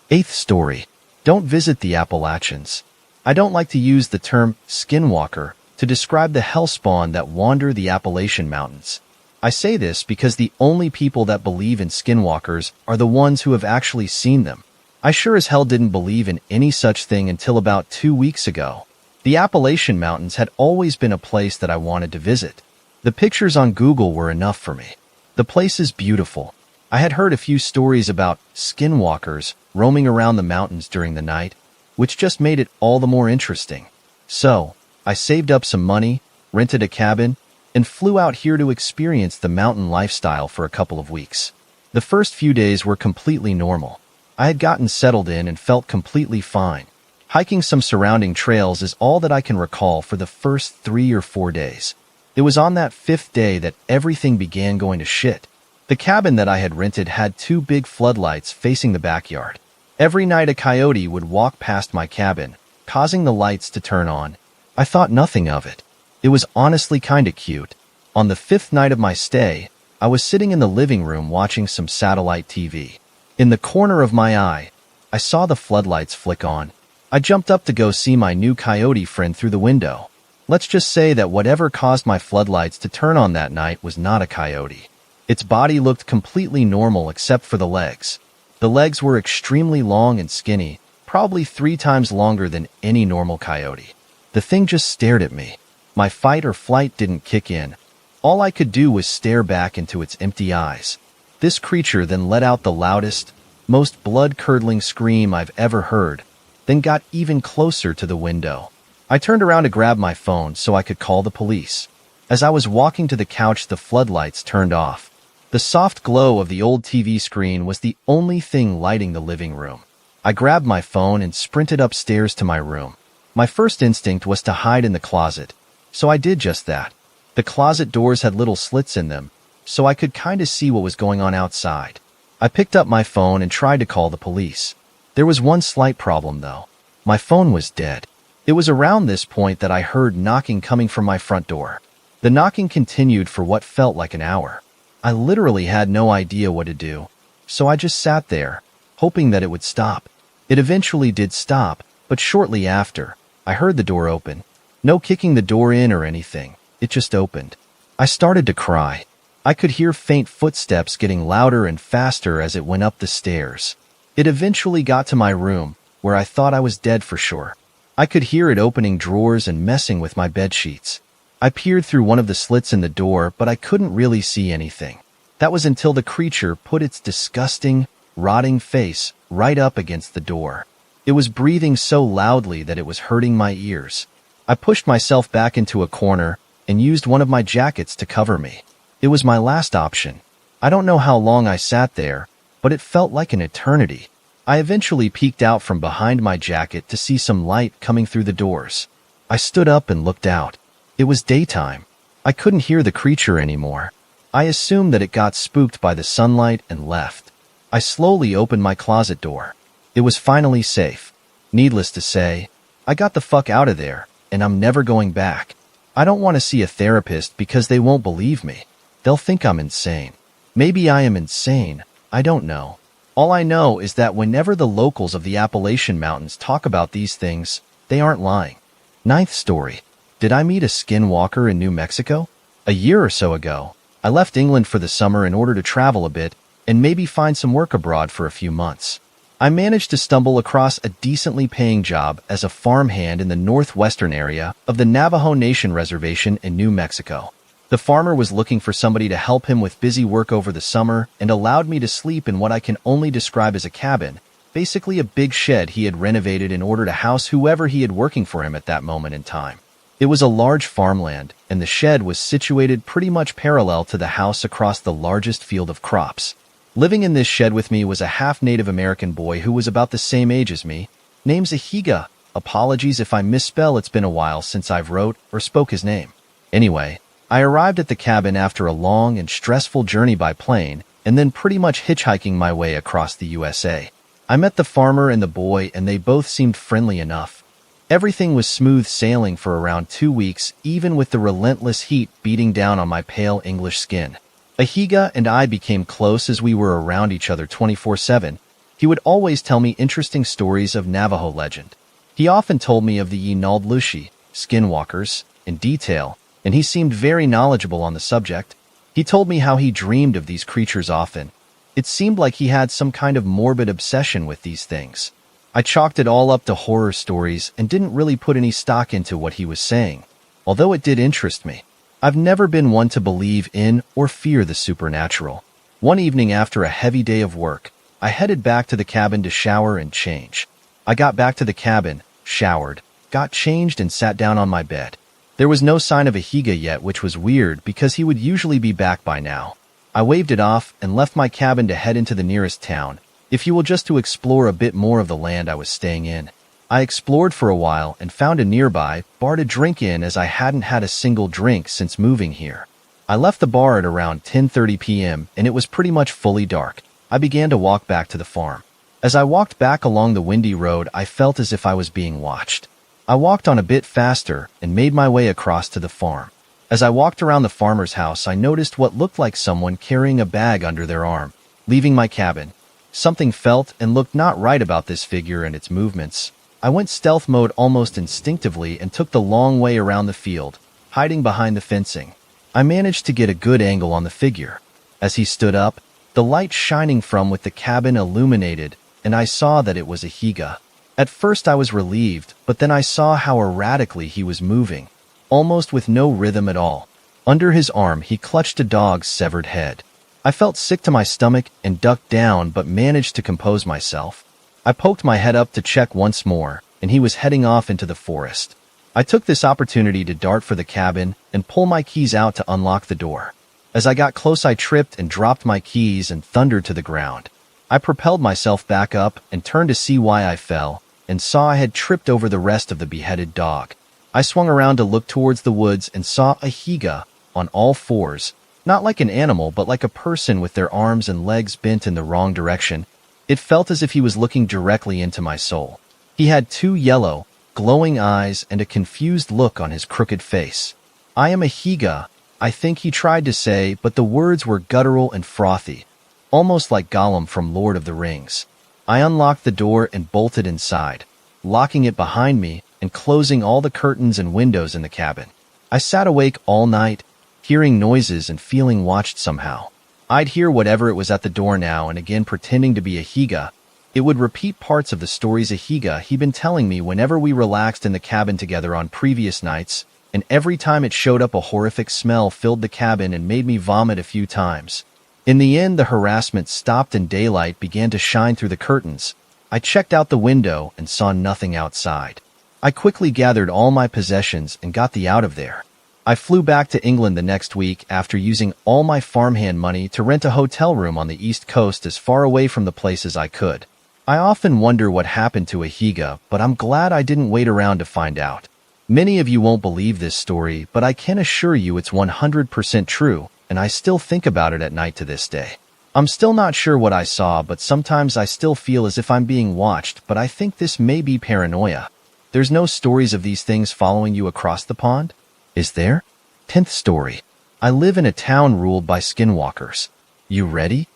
Speaker 1: 8th story. Don't visit the Appalachians. I don't like to use the term skinwalker to describe the hellspawn that wander the Appalachian Mountains. I say this because the only people that believe in skinwalkers are the ones who have actually seen them. I sure as hell didn't believe in any such thing until about 2 weeks ago. The Appalachian Mountains had always been a place that I wanted to visit. The pictures on Google were enough for me. The place is beautiful. I had heard a few stories about skinwalkers roaming around the mountains during the night, which just made it all the more interesting. So, I saved up some money, rented a cabin, and flew out here to experience the mountain lifestyle for a couple of weeks. The first few days were completely normal. I had gotten settled in and felt completely fine. Hiking some surrounding trails is all that I can recall for the first 3 or 4 days. It was on that 5th day that everything began going to shit. The cabin that I had rented had 2 big floodlights facing the backyard. Every night a coyote would walk past my cabin, causing the lights to turn on. I thought nothing of it. It was honestly kinda cute. On the 5th night of my stay, I was sitting in the living room watching some satellite TV. In the corner of my eye, I saw the floodlights flick on. I jumped up to go see my new coyote friend through the window. Let's just say that whatever caused my floodlights to turn on that night was not a coyote. Its body looked completely normal except for the legs. The legs were extremely long and skinny, probably 3 times longer than any normal coyote. The thing just stared at me. My fight or flight didn't kick in. All I could do was stare back into its empty eyes. This creature then let out the loudest, most blood-curdling scream I've ever heard, then got even closer to the window. I turned around to grab my phone so I could call the police. As I was walking to the couch, the floodlights turned off. The soft glow of the old TV screen was the only thing lighting the living room. I grabbed my phone and sprinted upstairs to my room. My first instinct was to hide in the closet, so I did just that. The closet doors had little slits in them, so I could kind of see what was going on outside. I picked up my phone and tried to call the police. There was one slight problem, though. My phone was dead. It was around this point that I heard knocking coming from my front door. The knocking continued for what felt like an hour. I literally had no idea what to do, so I just sat there, hoping that it would stop. It eventually did stop, but shortly after, I heard the door open. No kicking the door in or anything. It just opened. I started to cry. I could hear faint footsteps getting louder and faster as it went up the stairs. It eventually got to my room, where I thought I was dead for sure. I could hear it opening drawers and messing with my bedsheets. I peered through one of the slits in the door, but I couldn't really see anything. That was until the creature put its disgusting, rotting face right up against the door. It was breathing so loudly that it was hurting my ears. I pushed myself back into a corner and used one of my jackets to cover me. It was my last option. I don't know how long I sat there, but it felt like an eternity. I eventually peeked out from behind my jacket to see some light coming through the doors. I stood up and looked out. It was daytime. I couldn't hear the creature anymore. I assumed that it got spooked by the sunlight and left. I slowly opened my closet door. It was finally safe. Needless to say, I got the fuck out of there, and I'm never going back. I don't want to see a therapist because they won't believe me. They'll think I'm insane. Maybe I am insane. I don't know. All I know is that whenever the locals of the Appalachian Mountains talk about these things, they aren't lying. Ninth story. Did I meet a skinwalker in New Mexico? A year or so ago, I left England for the summer in order to travel a bit and maybe find some work abroad for a few months. I managed to stumble across a decently paying job as a farmhand in the northwestern area of the Navajo Nation Reservation in New Mexico. The farmer was looking for somebody to help him with busy work over the summer and allowed me to sleep in what I can only describe as a cabin, basically a big shed he had renovated in order to house whoever he had working for him at that moment in time. It was a large farmland, and the shed was situated pretty much parallel to the house across the largest field of crops. Living in this shed with me was a half-Native American boy who was about the same age as me. Name's Ahiga. Apologies if I misspell, it's been a while since I've wrote or spoke his name. Anyway, I arrived at the cabin after a long and stressful journey by plane, and then pretty much hitchhiking my way across the USA. I met the farmer and the boy, and they both seemed friendly enough. Everything was smooth sailing for around 2 weeks, even with the relentless heat beating down on my pale English skin. Ahiga and I became close as we were around each other 24/7. He would always tell me interesting stories of Navajo legend. He often told me of the Inaldlushi, skinwalkers, in detail, and he seemed very knowledgeable on the subject. He told me how he dreamed of these creatures often. It seemed like he had some kind of morbid obsession with these things. I chalked it all up to horror stories and didn't really put any stock into what he was saying, although it did interest me. I've never been one to believe in or fear the supernatural. One evening after a heavy day of work, I headed back to the cabin to shower and change. I got back to the cabin, showered, got changed and sat down on my bed. There was no sign of Ahiga yet, which was weird because he would usually be back by now. I waved it off and left my cabin to head into the nearest town, if you will, just to explore a bit more of the land I was staying in. I explored for a while and found a nearby bar to drink in, as I hadn't had a single drink since moving here. I left the bar at around 10:30 p.m. and it was pretty much fully dark. I began to walk back to the farm. As I walked back along the windy road, I felt as if I was being watched. I walked on a bit faster and made my way across to the farm. As I walked around the farmer's house, I noticed what looked like someone carrying a bag under their arm, leaving my cabin. Something felt and looked not right about this figure and its movements. I went stealth mode almost instinctively and took the long way around the field, hiding behind the fencing. I managed to get a good angle on the figure. As he stood up, the light shining from with the cabin illuminated, and I saw that it was Ahiga. At first I was relieved, but then I saw how erratically he was moving, almost with no rhythm at all. Under his arm he clutched a dog's severed head. I felt sick to my stomach and ducked down but managed to compose myself. I poked my head up to check once more, and he was heading off into the forest. I took this opportunity to dart for the cabin and pull my keys out to unlock the door. As I got close, I tripped and dropped my keys and thundered to the ground. I propelled myself back up and turned to see why I fell, and saw I had tripped over the rest of the beheaded dog. I swung around to look towards the woods and saw a higa on all fours, not like an animal but like a person with their arms and legs bent in the wrong direction. It felt as if he was looking directly into my soul. He had 2 yellow, glowing eyes and a confused look on his crooked face. "I am a higa," I think he tried to say, but the words were guttural and frothy, almost like Gollum from Lord of the Rings. I unlocked the door and bolted inside, locking it behind me and closing all the curtains and windows in the cabin. I sat awake all night, hearing noises and feeling watched somehow. I'd hear whatever it was at the door now and again, pretending to be a higa. It would repeat parts of the stories a higa he'd been telling me whenever we relaxed in the cabin together on previous nights, and every time it showed up a horrific smell filled the cabin and made me vomit a few times. In the end, the harassment stopped and daylight began to shine through the curtains. I checked out the window and saw nothing outside. I quickly gathered all my possessions and got out of there. I flew back to England the next week after using all my farmhand money to rent a hotel room on the East Coast as far away from the place as I could. I often wonder what happened to a higa, but I'm glad I didn't wait around to find out. Many of you won't believe this story, but I can assure you it's 100% true, and I still think about it at night to this day. I'm still not sure what I saw, but sometimes I still feel as if I'm being watched, but I think this may be paranoia. There's no stories of these things following you across the pond? Is there? 10th story. I live in a town ruled by skinwalkers. You ready?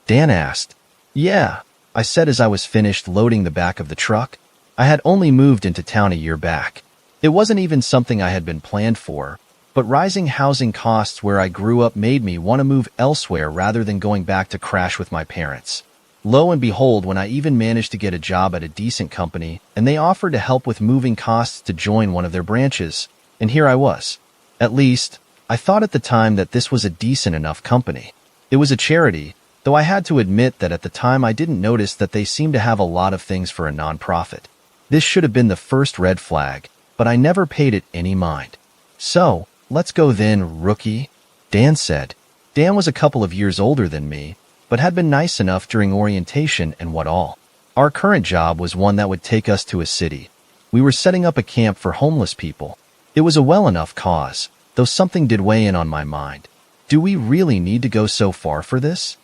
Speaker 1: Dan asked. Yeah, I said as I was finished loading the back of the truck. I had only moved into town a year back. It wasn't even something I had been planned for, but rising housing costs where I grew up made me want to move elsewhere rather than going back to crash with my parents. Lo and behold, when I even managed to get a job at a decent company, and they offered to help with moving costs to join one of their branches, and here I was. At least, I thought at the time that this was a decent enough company. It was a charity, though I had to admit that at the time I didn't notice that they seemed to have a lot of things for a non-profit. This should have been the first red flag, but I never paid it any mind. "So, let's go then, rookie," Dan said. Dan was a couple of years older than me, but had been nice enough during orientation and what all. Our current job was one that would take us to a city. We were setting up a camp for homeless people. It was a well enough cause, though something did weigh in on my mind. Do we really need to go so far for this?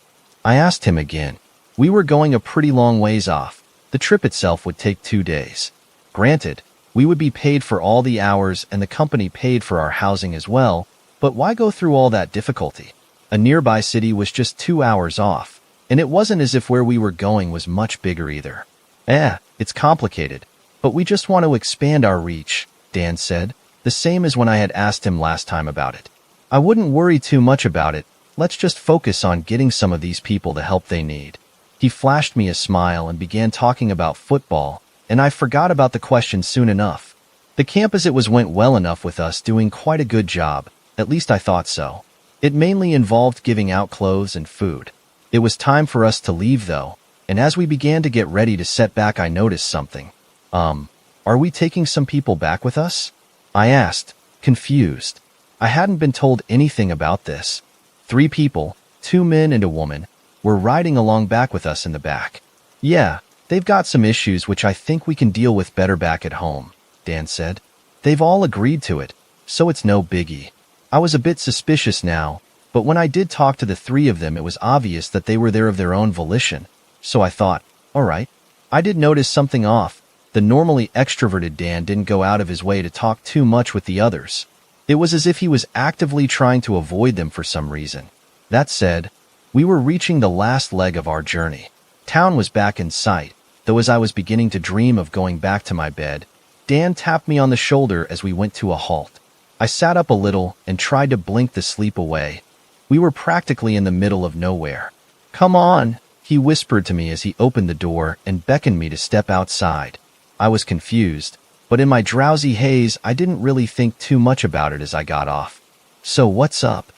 Speaker 1: I asked him again. We were going a pretty long ways off. The trip itself would take 2 days. Granted, we would be paid for all the hours and the company paid for our housing as well, but why go through all that difficulty? A nearby city was just 2 hours off, and it wasn't as if where we were going was much bigger either. It's complicated, but we just want to expand our reach, Dan said, the same as when I had asked him last time about it. I wouldn't worry too much about it. Let's just focus on getting some of these people the help they need. He flashed me a smile and began talking about football, and I forgot about the question soon enough. The camp as it was went well enough with us doing quite a good job, at least I thought so. It mainly involved giving out clothes and food. It was time for us to leave though, and as we began to get ready to set back I noticed something. Are we taking some people back with us? I asked, confused. I hadn't been told anything about this. 3 people, 2 men and a woman, were riding along back with us in the back. Yeah, they've got some issues which I think we can deal with better back at home, Dan said. They've all agreed to it, so it's no biggie. I was a bit suspicious now, but when I did talk to the 3 of them it was obvious that they were there of their own volition, so I thought, alright. I did notice something off. The normally extroverted Dan didn't go out of his way to talk too much with the others. It was as if he was actively trying to avoid them for some reason. That said, we were reaching the last leg of our journey. Town was back in sight, though as I was beginning to dream of going back to my bed, Dan tapped me on the shoulder as we went to a halt. I sat up a little and tried to blink the sleep away. We were practically in the middle of nowhere. Come on, he whispered to me as he opened the door and beckoned me to step outside. I was confused, but in my drowsy haze I didn't really think too much about it as I got off. So what's up?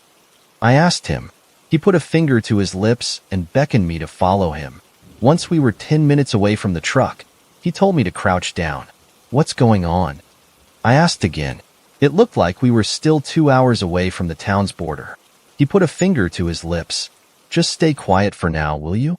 Speaker 1: I asked him. He put a finger to his lips and beckoned me to follow him. Once we were 10 minutes away from the truck, he told me to crouch down. What's going on? I asked again. It looked like we were still 2 hours away from the town's border. He put a finger to his lips. Just stay quiet for now, will you?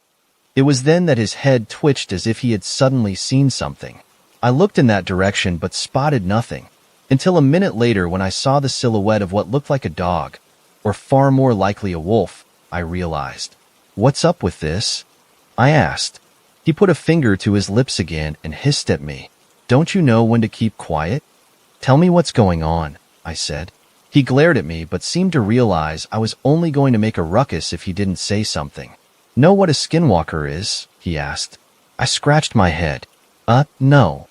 Speaker 1: It was then that his head twitched as if he had suddenly seen something. I looked in that direction but spotted nothing, until a minute later when I saw the silhouette of what looked like a dog, or far more likely a wolf. I realized. What's up with this? I asked. He put a finger to his lips again and hissed at me. Don't you know when to keep quiet? Tell me what's going on, I said. He glared at me but seemed to realize I was only going to make a ruckus if he didn't say something. Know what a skinwalker is? He asked. I scratched my head. No.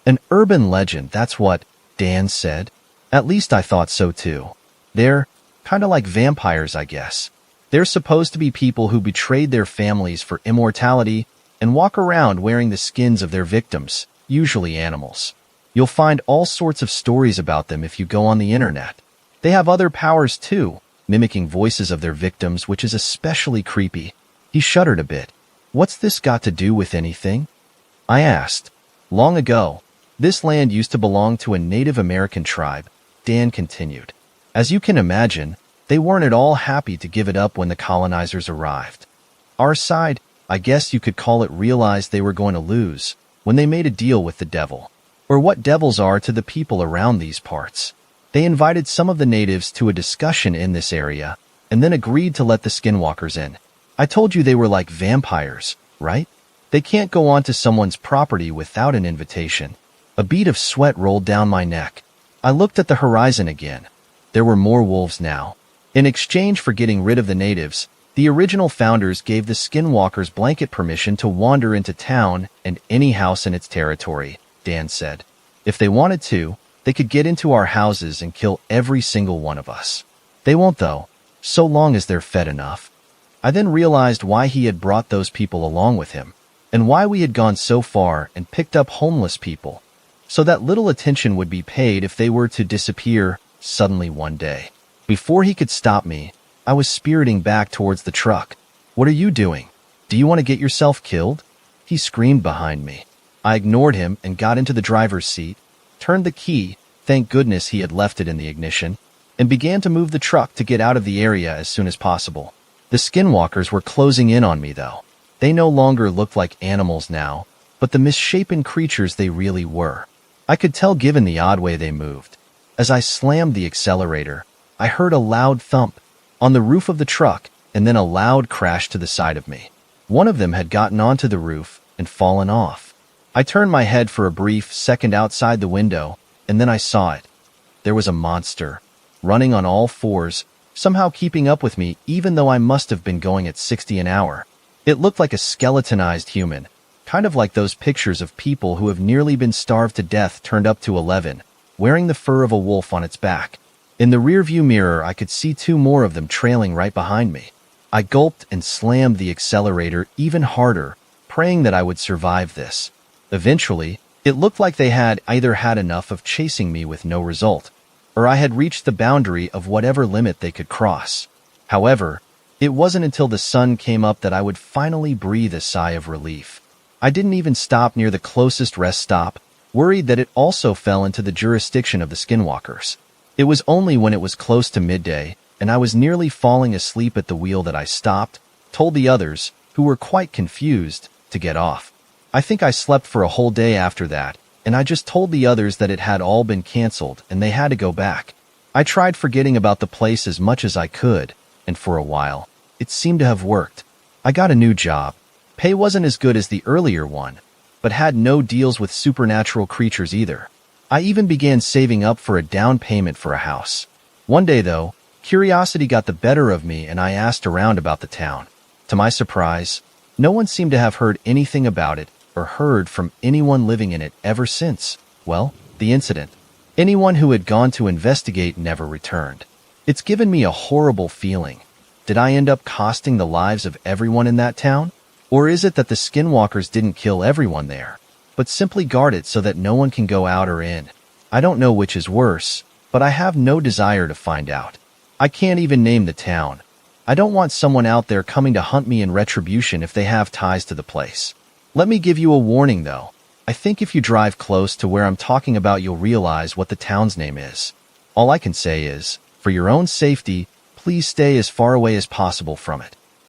Speaker 1: An urban legend, that's what, Dan said. At least I thought so too. They're kind of like vampires, I guess. They're supposed to be people who betrayed their families for immortality and walk around wearing the skins of their victims, usually animals. You'll find all sorts of stories about them if you go on the internet. They have other powers too, mimicking voices of their victims, which is especially creepy. He shuddered a bit. What's this got to do with anything? I asked. Long ago, this land used to belong to a Native American tribe, Dan continued. As you can imagine, they weren't at all happy to give it up when the colonizers arrived. Our side, I guess you could call it, realized they were going to lose when they made a deal with the devil, or what devils are to the people around these parts. They invited some of the natives to a discussion in this area and then agreed to let the skinwalkers in. I told you they were like vampires, right? They can't go onto someone's property without an invitation. A bead of sweat rolled down my neck. I looked at the horizon again. There were more wolves now. In exchange for getting rid of the natives, the original founders gave the skinwalkers blanket permission to wander into town and any house in its territory, Dan said. If they wanted to, they could get into our houses and kill every single one of us. They won't though, so long as they're fed enough. I then realized why he had brought those people along with him, and why we had gone so far and picked up homeless people, so that little attention would be paid if they were to disappear suddenly one day. Before he could stop me, I was spiriting back towards the truck. What are you doing? Do you want to get yourself killed? He screamed behind me. I ignored him and got into the driver's seat, turned the key, thank goodness he had left it in the ignition, and began to move the truck to get out of the area as soon as possible. The skinwalkers were closing in on me though. They no longer looked like animals now, but the misshapen creatures they really were. I could tell given the odd way they moved. As I slammed the accelerator, I heard a loud thump on the roof of the truck and then a loud crash to the side of me. One of them had gotten onto the roof and fallen off. I turned my head for a brief second outside the window, and then I saw it. There was a monster, running on all fours, somehow keeping up with me even though I must have been going at 60 an hour. It looked like a skeletonized human, kind of like those pictures of people who have nearly been starved to death turned up to 11, wearing the fur of a wolf on its back. In the rearview mirror, I could see two more of them trailing right behind me. I gulped and slammed the accelerator even harder, praying that I would survive this. Eventually, it looked like they had either had enough of chasing me with no result, or I had reached the boundary of whatever limit they could cross. However, it wasn't until the sun came up that I would finally breathe a sigh of relief. I didn't even stop near the closest rest stop, worried that it also fell into the jurisdiction of the skinwalkers. It was only when it was close to midday, and I was nearly falling asleep at the wheel that I stopped, told the others, who were quite confused, to get off. I think I slept for a whole day after that, and I just told the others that it had all been canceled and they had to go back. I tried forgetting about the place as much as I could, and for a while, it seemed to have worked. I got a new job. Pay wasn't as good as the earlier one, but had no deals with supernatural creatures either. I even began saving up for a down payment for a house. One day, though, curiosity got the better of me and I asked around about the town. To my surprise, no one seemed to have heard anything about it or heard from anyone living in it ever since, well, the incident. Anyone who had gone to investigate never returned. It's given me a horrible feeling. Did I end up costing the lives of everyone in that town? Or is it that the skinwalkers didn't kill everyone there, but simply guard it so that no one can go out or in? I don't know which is worse, but I have no desire to find out. I can't even name the town. I don't want someone out there coming to hunt me in retribution if they have ties to the place. Let me give you a warning, though. I think if you drive close to where I'm talking about, you'll realize what the town's name is. All I can say is, for your own safety, please stay as far away as possible from it.